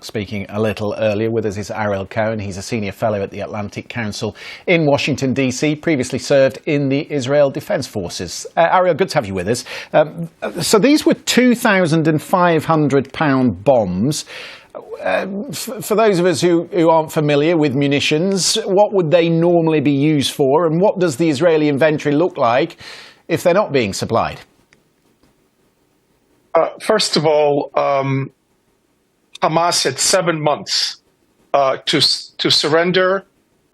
speaking a little earlier. With us is Ariel Cohen. He's a senior fellow at the Atlantic Council in Washington, D.C., previously served in the Israel Defense Forces. Ariel, good to have you with us. So these were 2,500-pound bombs. For those of us who aren't familiar with munitions, what would they normally be used for, and what does the Israeli inventory look like if they're not being supplied? First of all, Hamas had 7 months to surrender,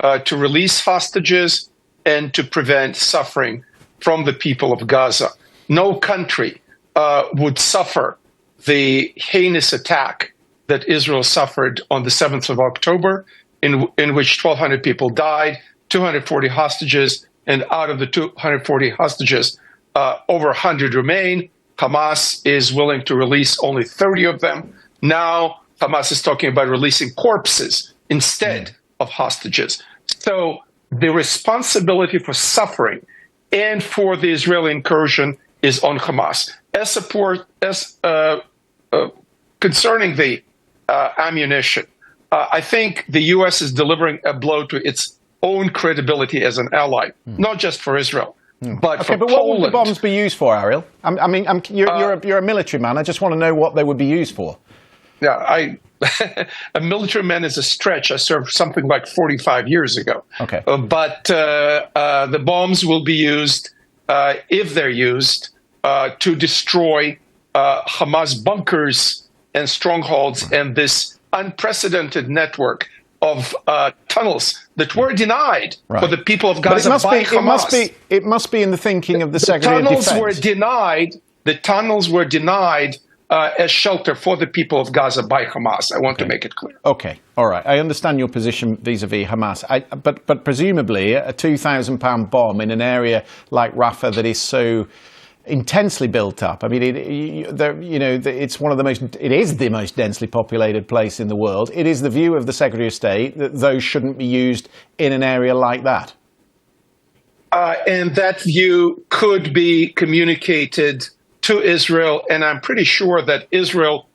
to release hostages, and to prevent suffering from the people of Gaza. No country would suffer the heinous attack that Israel suffered on the 7th of October, in which 1,200 people died, 240 hostages, and out of the 240 hostages, over 100 remain. Hamas is willing to release only 30 of them. Now Hamas is talking about releasing corpses instead of hostages. So the responsibility for suffering and for the Israeli incursion is on Hamas. Concerning the ammunition, I think the U.S. is delivering a blow to its own credibility as an ally, not just for Israel. But okay, but Poland. What would the bombs be used for, Ariel? You're a military man. I just want to know what they would be used for. Yeah, a military man is a stretch. I served something like 45 years ago. Okay. But the bombs will be used, if they're used, to destroy Hamas bunkers and strongholds and this unprecedented network of tunnels that were denied for the people of Gaza by Hamas. It must be in the thinking of the Secretary of Defense. The tunnels were denied as shelter for the people of Gaza by Hamas. I want to make it clear. Okay, all right. I understand your position vis-a-vis Hamas. But presumably a 2,000-pound bomb in an area like Rafah that is so intensely built up. I mean, it's one of the most. It is the most densely populated place in the world. It is the view of the Secretary of State that those shouldn't be used in an area like that. And that view could be communicated to Israel, and I'm pretty sure that Israel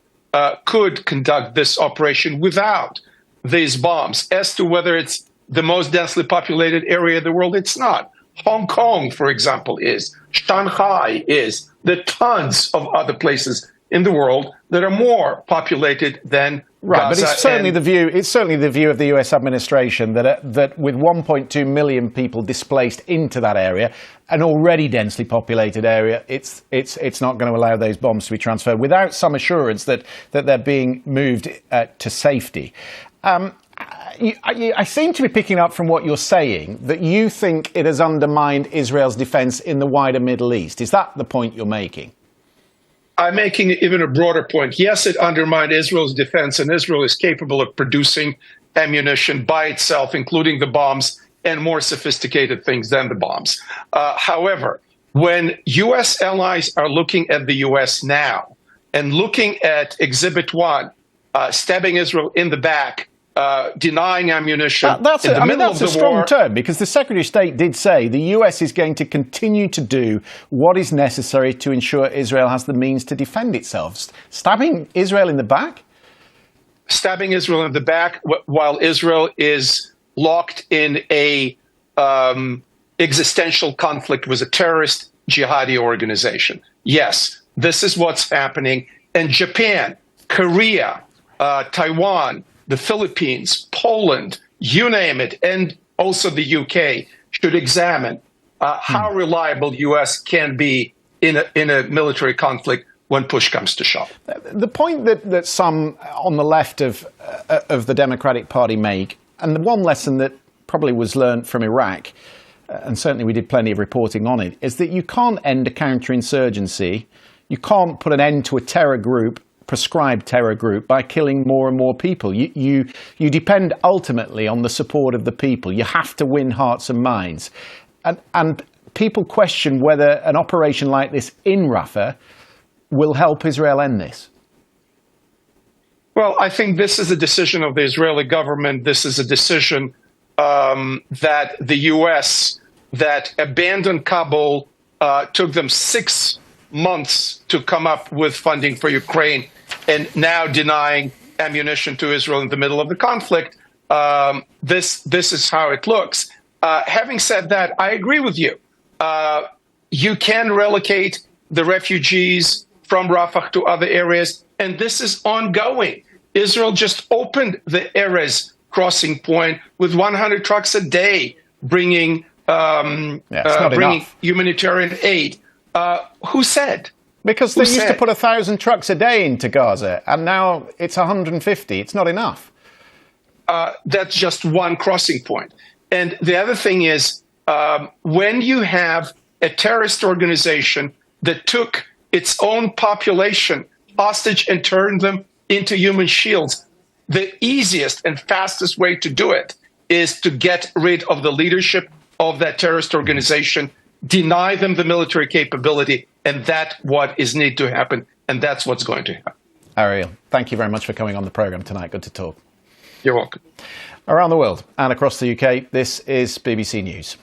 could conduct this operation without these bombs. As to whether it's the most densely populated area of the world, it's not. Hong Kong, for example, is. Shanghai is. There are tons of other places in the world that are more populated than Gaza. But it's certainly the view. It's certainly the view of the U.S. administration that with 1.2 million people displaced into that area, an already densely populated area, it's not going to allow those bombs to be transferred without some assurance that they're being moved to safety. I seem to be picking up from what you're saying that you think it has undermined Israel's defense in the wider Middle East. Is that the point you're making? I'm making even a broader point. Yes, it undermined Israel's defense, and Israel is capable of producing ammunition by itself, including the bombs and more sophisticated things than the bombs. However, when U.S. allies are looking at the U.S. now and looking at Exhibit 1, stabbing Israel in the back, denying ammunition that's a strong term, because the Secretary of State did say the US is going to continue to do what is necessary to ensure Israel has the means to defend itself. Stabbing Israel in the back? Stabbing Israel in the back while Israel is locked in a existential conflict with a terrorist jihadi organization. Yes, this is what's happening. And Japan, Korea, Taiwan, the Philippines, Poland, you name it, and also the UK should examine how reliable the US can be in a military conflict when push comes to shove. The point that some on the left of the Democratic Party make, and the one lesson that probably was learned from Iraq, and certainly we did plenty of reporting on it, is that you can't end a counterinsurgency, you can't put an end to a terror group, prescribed terror group, by killing more and more people. You depend ultimately on the support of the people. You have to win hearts and minds. And people question whether an operation like this in Rafah will help Israel end this. Well, I think this is a decision of the Israeli government. This is a decision that the U.S. that abandoned Kabul, took them 6 months to come up with funding for Ukraine, and now denying ammunition to Israel in the middle of the conflict. This is how it looks. Having said that, I agree with you. You can relocate the refugees from Rafah to other areas, and this is ongoing. Israel just opened the Erez crossing point with 100 trucks a day bringing humanitarian aid. Who said? Because they used to put 1,000 trucks a day into Gaza, and now it's 150. It's not enough. That's just one crossing point. And the other thing is, when you have a terrorist organization that took its own population hostage and turned them into human shields, the easiest and fastest way to do it is to get rid of the leadership of that terrorist organization, deny them the military capability, and that's what is need to happen, and that's what's going to happen. Ariel, thank you very much for coming on the programme tonight. Good to talk. You're welcome. Around the world and across the UK, this is BBC News.